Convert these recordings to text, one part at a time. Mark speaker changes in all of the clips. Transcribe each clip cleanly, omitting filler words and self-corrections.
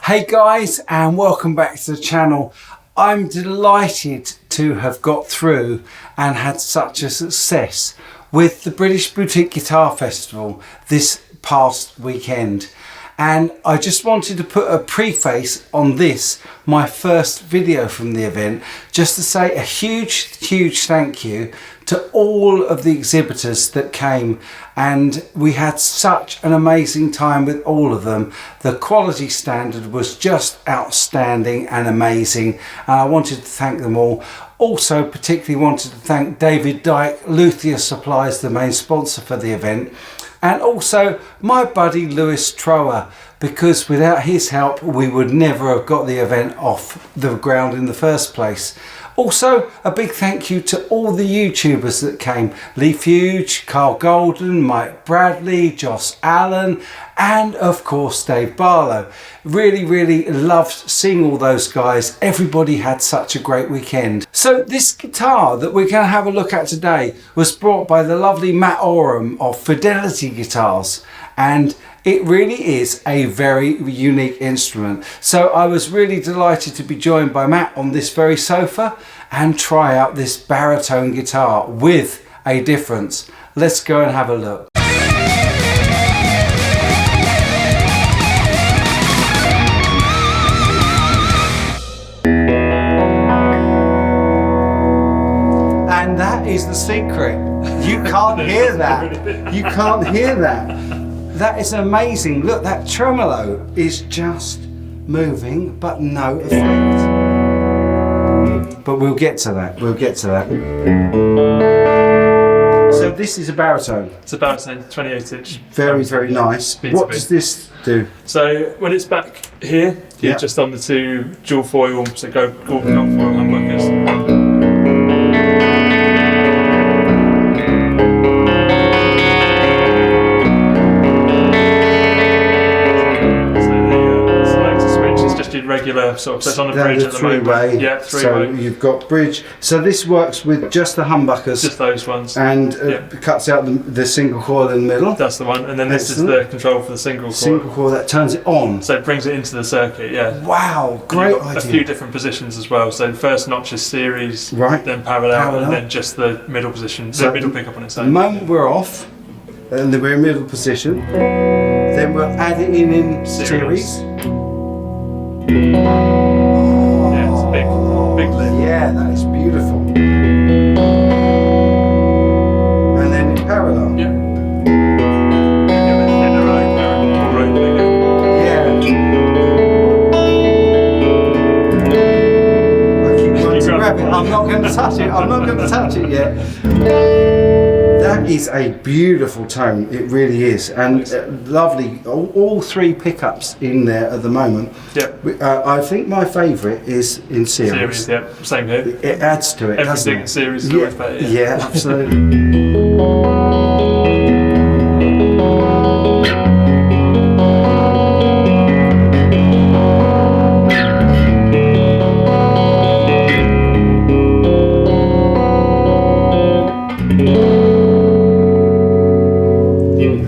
Speaker 1: Hey guys, and welcome back to the channel. I'm delighted to have got through and had such a success with the British Boutique Guitar Festival this past weekend. And I just wanted to put a preface on this, my first video from the event, just to say a huge thank you to all of the exhibitors that came, and we had such an amazing time with all of them. The quality standard was just outstanding and amazing, and I wanted to thank them all. Also particularly wanted to thank David Dyke, Luthier Supplies, the main sponsor for the event, and also my buddy Lewis Trower, because without his help we would never have got the event off the ground in the first place. Also, a big thank you to all the YouTubers that came. Lee Fuge, Carl Golden, Mike Bradley, Joss Allen, and of course Dave Barlow. Really loved seeing all those guys. Everybody had such a great weekend. So this guitar that we're going to have a look at today was brought by the lovely Matt Oram of Fidelity Guitars, and it really is a very unique instrument. So I was really delighted to be joined by Matt on this very sofa and try out this baritone guitar with a difference. Let's go and have a look. And that is the secret. You can't hear that. You can't hear that. That is amazing. Look, that tremolo is just moving, but no effect. But we'll get to that. We'll get to that. So this is a baritone.
Speaker 2: It's a baritone, 28-inch.
Speaker 1: Very nice. What does this do?
Speaker 2: So when it's back here, you're just on the two dual foil, so gold foil humbuckers. Regular sort of, so it's on the bridge at the moment. Yeah, three-way.
Speaker 1: So you've got bridge. So this works with just the humbuckers.
Speaker 2: Just those ones.
Speaker 1: And cuts out the single coil in the middle.
Speaker 2: That's the one. And then this is the control for the single coil.
Speaker 1: Single coil that turns it on.
Speaker 2: So it brings it into the circuit, yeah.
Speaker 1: Wow, great idea.
Speaker 2: A few different positions as well. So first notch is series,
Speaker 1: right,
Speaker 2: then parallel, and then just the middle position, so the middle pickup on its own.
Speaker 1: The moment we're off, and then we're in middle position, then we'll add it in series.
Speaker 2: Yeah, it's a big lid.
Speaker 1: Yeah, that is beautiful. And then in parallel.
Speaker 2: Yeah.
Speaker 1: I keep wanting to grab it. I'm not going to touch it. I'm not going to touch it yet. That is a beautiful tone, it really is, and lovely. All three pickups in there at the moment.
Speaker 2: Yep.
Speaker 1: I think my favourite is in series.
Speaker 2: Series, yeah, same here.
Speaker 1: It adds to it,
Speaker 2: everything in series is always better.
Speaker 1: Yeah, absolutely.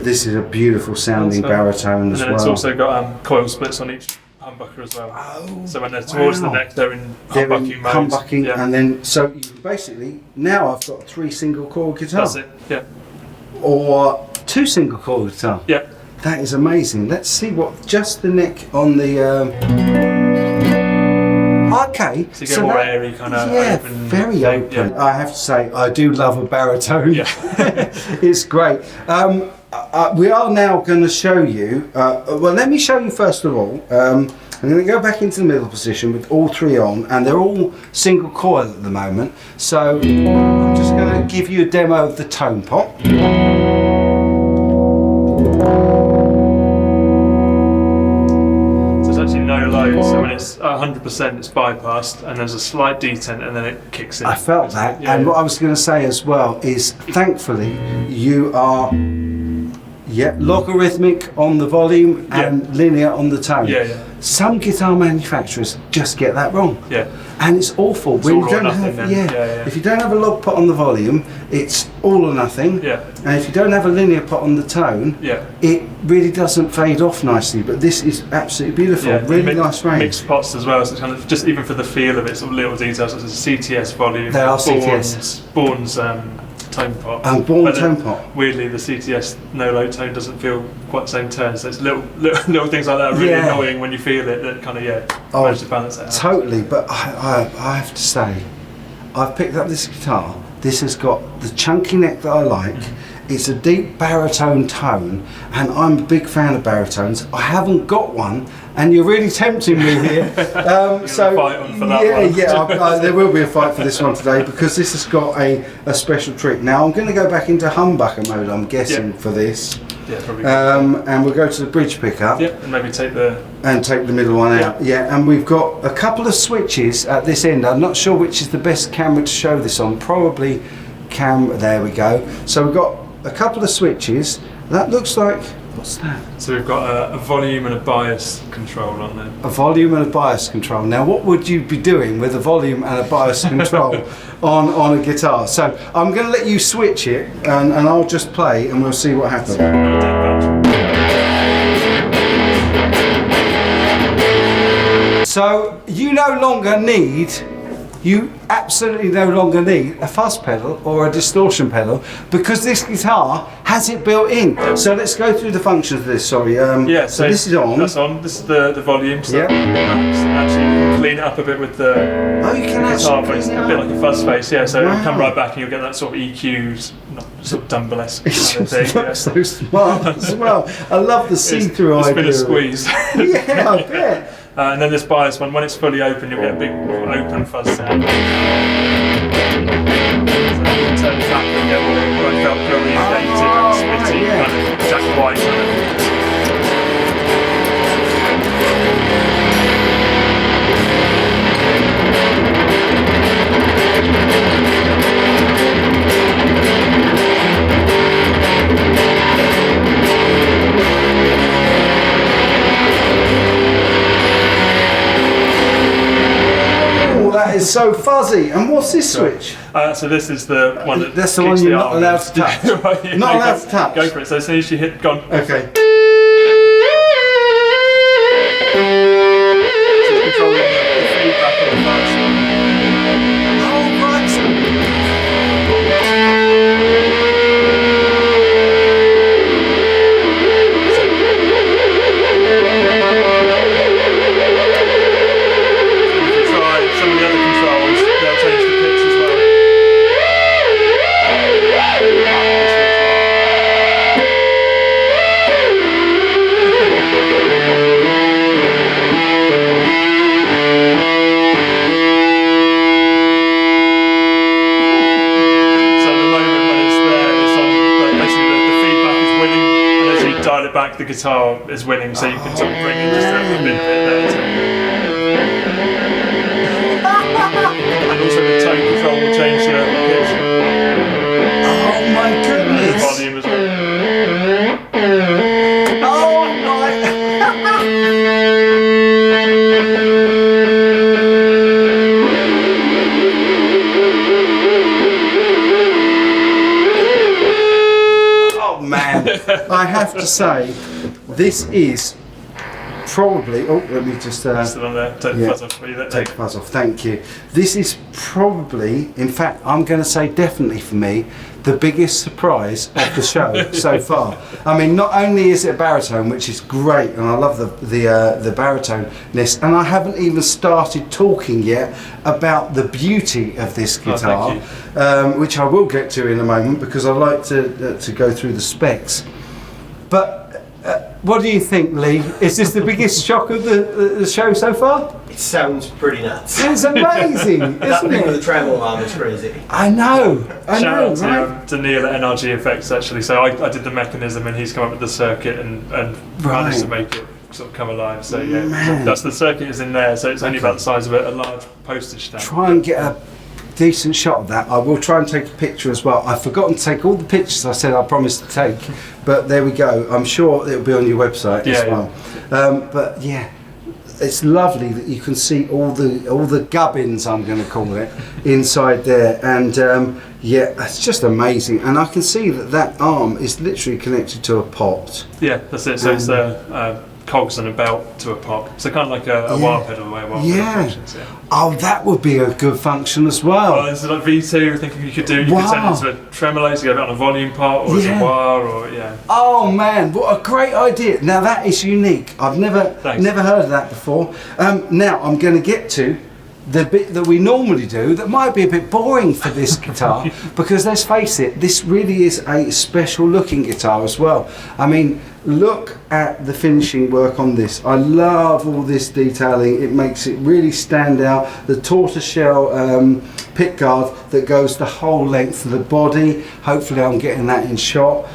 Speaker 1: This is a beautiful sounding baritone as well.
Speaker 2: And then it's also got coil splits on each humbucker as well.
Speaker 1: Oh,
Speaker 2: so when they're towards the neck, they're in humbucking mode.
Speaker 1: Humbucking, and then so you basically now I've got 3 single coil guitars.
Speaker 2: That's it. Yeah.
Speaker 1: Or 2 single coil guitar.
Speaker 2: Yeah.
Speaker 1: That is amazing. Let's see what just the neck on the. Okay,
Speaker 2: so you get more airy, kind of open.
Speaker 1: Very open. Yeah. I have to say, I do love a baritone.
Speaker 2: Yeah.
Speaker 1: It's great. We are now going to show you, well, let me show you first of all. I'm going to go back into the middle position with all 3 on, and they're all single coil at the moment. So I'm just going to give you a demo of the tone pot.
Speaker 2: No load, so when it's 100% it's bypassed and there's a slight detent and then it kicks in.
Speaker 1: I felt that, and what I was going to say as well is thankfully you are logarithmic on the volume and linear on the tone. some guitar manufacturers just get that wrong.
Speaker 2: Yeah.
Speaker 1: And it's awful.
Speaker 2: It's all or nothing then. Yeah.
Speaker 1: If you don't have a log pot on the volume, it's all or nothing.
Speaker 2: Yeah.
Speaker 1: And if you don't have a linear pot on the tone,
Speaker 2: yeah,
Speaker 1: it really doesn't fade off nicely. But this is absolutely beautiful.
Speaker 2: Yeah.
Speaker 1: Really nice range.
Speaker 2: Mixed pots as well, so it's kind of just even for the feel of it, sort of little details. So it's a CTS volume.
Speaker 1: They are CTS.
Speaker 2: Bourne's tone pot.
Speaker 1: And Bourne tone pot.
Speaker 2: Weirdly, the CTS no low tone doesn't feel quite the same tone. So it's little things like that are really annoying when you feel it. That kind of manage to balance it out.
Speaker 1: Totally. But I have to say, I've picked up this guitar. This has got the chunky neck that I like. It's a deep baritone tone, and I'm a big fan of baritones. I haven't got one, and you're really tempting me here. So
Speaker 2: fight on for that one.
Speaker 1: there will be a fight for this one today because this has got a special trick. Now I'm going to go back into humbucker mode, I'm guessing, for this.
Speaker 2: Yeah, probably.
Speaker 1: And we'll go to the bridge pickup.
Speaker 2: Yeah, and maybe take the
Speaker 1: middle one out. Yeah, and we've got a couple of switches at this end. I'm not sure which is the best camera to show this on. Probably there we go. So we've got a couple of switches. That looks like, what's that?
Speaker 2: So we've got a volume and a bias control on there.
Speaker 1: A volume and a bias control. Now what would you be doing with a volume and a bias control on a guitar? So I'm going to let you switch it and I'll just play and we'll see what happens. So you absolutely no longer need a fuzz pedal or a distortion pedal because this guitar has it built in. So let's go through the functions of this, sorry. So this is on.
Speaker 2: That's on. This is the volume. So actually you can clean it up a bit with the guitar, but it's a bit like a fuzz face, so it'll come right back and you'll get that sort of EQs, not sort of Dumble-esque kind of thing.
Speaker 1: That's so smart as well. I love the see-through idea.
Speaker 2: It's been a squeeze.
Speaker 1: Yeah, I bet.
Speaker 2: And then this bias one, when it's fully open, you'll get a big open fuzz sound. So you can turn it back and get what I felt very dated and spitty, kind of Jack White kind of.
Speaker 1: That is so fuzzy. And what's this switch?
Speaker 2: So this is the one
Speaker 1: that's the one you're not allowed to touch.
Speaker 2: Right,
Speaker 1: not allowed to touch.
Speaker 2: Go for it. So as soon as you hit gone.
Speaker 1: Okay.
Speaker 2: So it's controlling the feedback of the fuzz. Back the guitar is winning, so you can sort of bring in just a bit of it there too. And also the tone control will change the pitch.
Speaker 1: Oh my goodness!
Speaker 2: The volume as well.
Speaker 1: Oh my! Oh man! I have to say, this is probably. Oh, let me just.
Speaker 2: Still on there. Take the fuzz off.
Speaker 1: Take the fuzz off. Thank you. This is probably, in fact, I'm going to say definitely for me, the biggest surprise of the show so far. I mean, not only is it a baritone, which is great, and I love the baritone-ness, and I haven't even started talking yet about the beauty of this guitar, which I will get to in a moment because I like to go through the specs. But what do you think, Lee? Is this the biggest shock of the show so far?
Speaker 3: It sounds pretty nuts.
Speaker 1: It's amazing, isn't
Speaker 3: That thing
Speaker 1: it?
Speaker 3: with the tremolo arm is crazy.
Speaker 1: I know,
Speaker 2: Shout out
Speaker 1: right?
Speaker 2: to Neil at NRG Effects actually. So I did the mechanism and he's come up with the circuit and managed to make it sort of come alive. So yeah, that's the circuit is in there. So it's only about the size of a large postage stamp.
Speaker 1: Try and get a decent shot of that. I will try and take a picture as well. I've forgotten to take all the pictures I said I promised to take, but there we go. I'm sure it'll be on your website as well. But yeah, it's lovely that you can see all the gubbins, I'm going to call it, inside there, and yeah, it's just amazing. And I can see that arm is literally connected to a pot.
Speaker 2: Yeah, that's it. So it's cogs and a belt to a pot. So kind of like a wah pedal, the way a wah pedal functions. Yeah.
Speaker 1: Oh, that would be a good function as well.
Speaker 2: Well, there's like V2. I think you could do. You could send it to a tremolo to go on a volume pot, or as a wah, or
Speaker 1: Oh man, what a great idea! Now that is unique. I've never heard of that before. Now I'm going to get to the bit that we normally do that might be a bit boring for this guitar, because let's face it, this really is a special looking guitar as well. I mean, look at the finishing work on this. I love all this detailing. It makes it really stand out. The tortoiseshell pickguard that goes the whole length of the body. Hopefully I'm getting that in shot.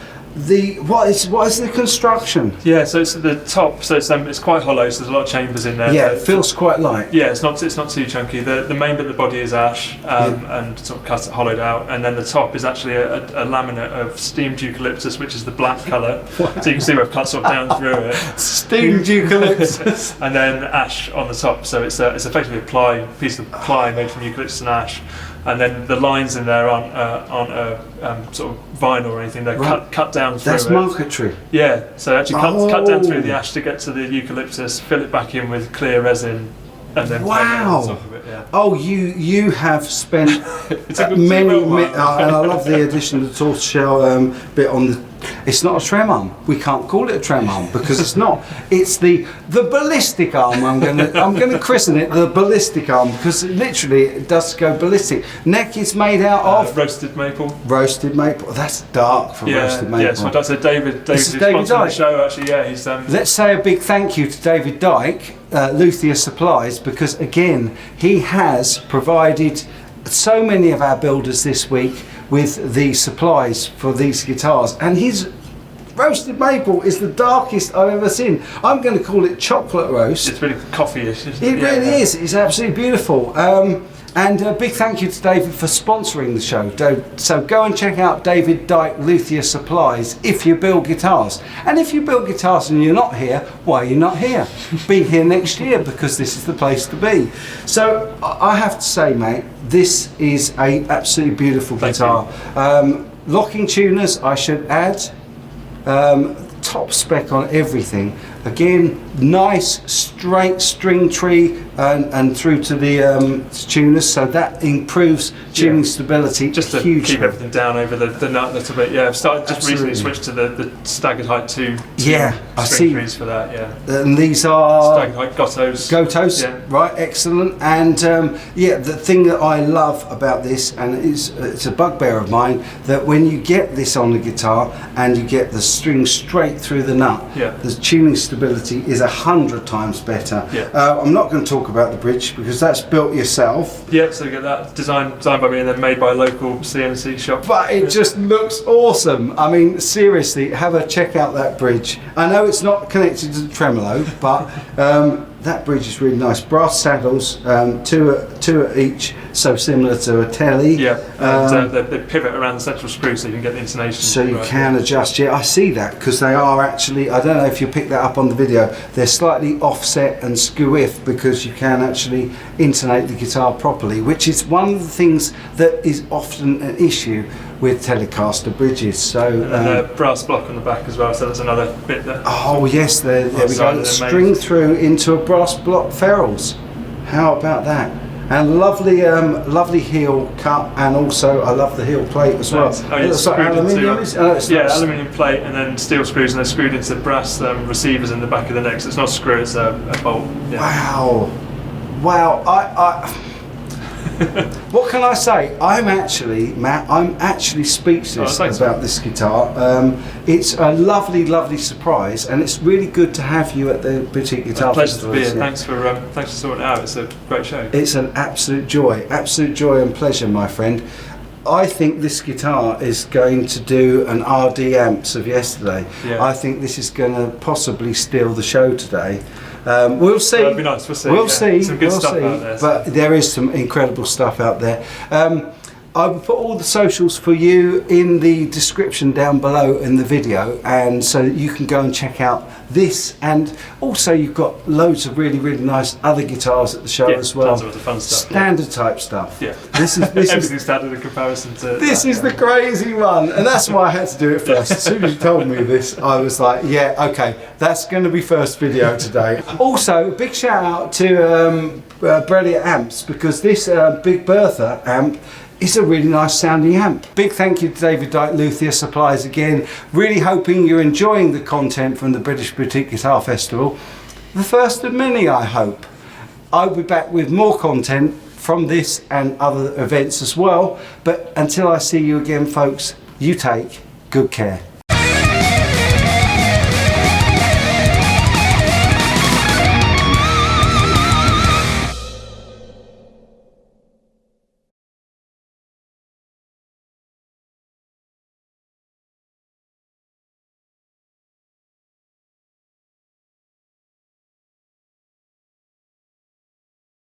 Speaker 1: What is the construction?
Speaker 2: Yeah, so it's the top. So it's quite hollow. So there's a lot of chambers in there.
Speaker 1: Yeah, it feels quite light.
Speaker 2: Yeah, it's not too chunky. The main bit of the body is ash and sort of hollowed out, and then the top is actually a laminate of steamed eucalyptus, which is the black colour. Wow. So you can see we've cut sort of down through it.
Speaker 1: Steamed eucalyptus,
Speaker 2: and then ash on the top. So it's effectively a piece of ply made from eucalyptus and ash. And then the lines in there aren't sort of vinyl or anything. They're cut down through
Speaker 1: That's
Speaker 2: it.
Speaker 1: marquetry.
Speaker 2: Yeah, so actually cut down through the ash to get to the eucalyptus, fill it back in with clear resin, and then paint it on top of it. Yeah.
Speaker 1: Oh, you have spent many, and I love the addition of the tortoiseshell bit on the. It's not a trem arm. We can't call it a trem arm because it's not. It's the ballistic arm. I'm gonna christen it the ballistic arm because literally it does go ballistic. Neck is made out of
Speaker 2: roasted maple.
Speaker 1: Roasted maple. That's dark for roasted maple.
Speaker 2: Yeah, so that's David sponsored the show. Actually, yeah, he's.
Speaker 1: Let's say a big thank you to David Dyke, Luthier Supplies, because again he has provided so many of our builders this week with the supplies for these guitars, and his roasted maple is the darkest I've ever seen. I'm going to call it chocolate roast.
Speaker 2: It's really coffee-ish, isn't it?
Speaker 1: It really is. It's absolutely beautiful. And a big thank you to David for sponsoring the show. So go and check out David Dyke Luthier Supplies if you build guitars. And if you build guitars and you're not here, why are you not here? Be here next year because this is the place to be. So I have to say, mate, this is a absolutely beautiful guitar. Locking tuners, I should add. Top spec on everything. Again, nice straight string tree and through to the tuners, so that improves tuning stability.
Speaker 2: Just to keep everything down over the nut a little bit. Yeah, I've started just recently switched to the staggered height two string trees for that. Yeah,
Speaker 1: and these are
Speaker 2: staggered height Gotos.
Speaker 1: Gotos, right? Excellent. And the thing that I love about this, and it's a bugbear of mine, that when you get this on the guitar and you get the string straight through the nut, the tuning stability is 100 times better. I'm not going to talk about the bridge because that's built yourself.
Speaker 2: Yeah, so you get that designed by me and then made by a local CNC shop.
Speaker 1: But it just looks awesome. I mean, seriously, check out that bridge. I know it's not connected to the tremolo, but that bridge is really nice. Brass saddles, two at each, so similar to a telly.
Speaker 2: Yeah, and they pivot around the central screw so you can get the intonation.
Speaker 1: So you can adjust. Yeah, I see that because they are actually, I don't know if you pick that up on the video, they're slightly offset and skew-if because you can actually intonate the guitar properly, which is one of the things that is often an issue with Telecaster bridges. So
Speaker 2: and a brass block on the back as well, so that's another bit there.
Speaker 1: Oh yes, there we go. String through into a brass block ferrules. How about that? And lovely heel cut, and also I love the heel plate as well.
Speaker 2: Oh, it's
Speaker 1: like aluminium,
Speaker 2: aluminium plate and then steel screws, and they're screwed into brass receivers in the back of the neck. So it's not a screw, it's a bolt. Yeah.
Speaker 1: Wow. What can I say? I'm actually speechless about this guitar. It's a lovely surprise, and it's really good to have you at the Boutique Guitar Festival.
Speaker 2: Pleasure to be here. Thanks for sorting it out. It's a great show.
Speaker 1: It's an absolute joy and pleasure, my friend. I think this guitar is going to do an RD amps of yesterday. Yeah. I think this is going to possibly steal the show today. We'll see.
Speaker 2: That'd be nice.
Speaker 1: We'll see.
Speaker 2: Some good stuff out there.
Speaker 1: But there is some incredible stuff out there. I will put all the socials for you in the description down below in the video, and so that you can go and check out this, and also you've got loads of really, really nice other guitars at the show as well.
Speaker 2: Tons of other fun stuff.
Speaker 1: Standard type stuff.
Speaker 2: Yeah.
Speaker 1: This is
Speaker 2: Everything's standard in comparison to.
Speaker 1: this is the crazy one, and that's why I had to do it first. As soon as you told me this, I was like, yeah, okay, that's going to be first video today. Also, big shout out to Brilliant Amps, because this Big Bertha amp is a really nice sounding amp. Big thank you to David Dyke Luthier Supplies again. Really hoping you're enjoying the content from the British Boutique Guitar Festival. The first of many, I hope. I'll be back with more content from this and other events as well. But until I see you again, folks, you take good care.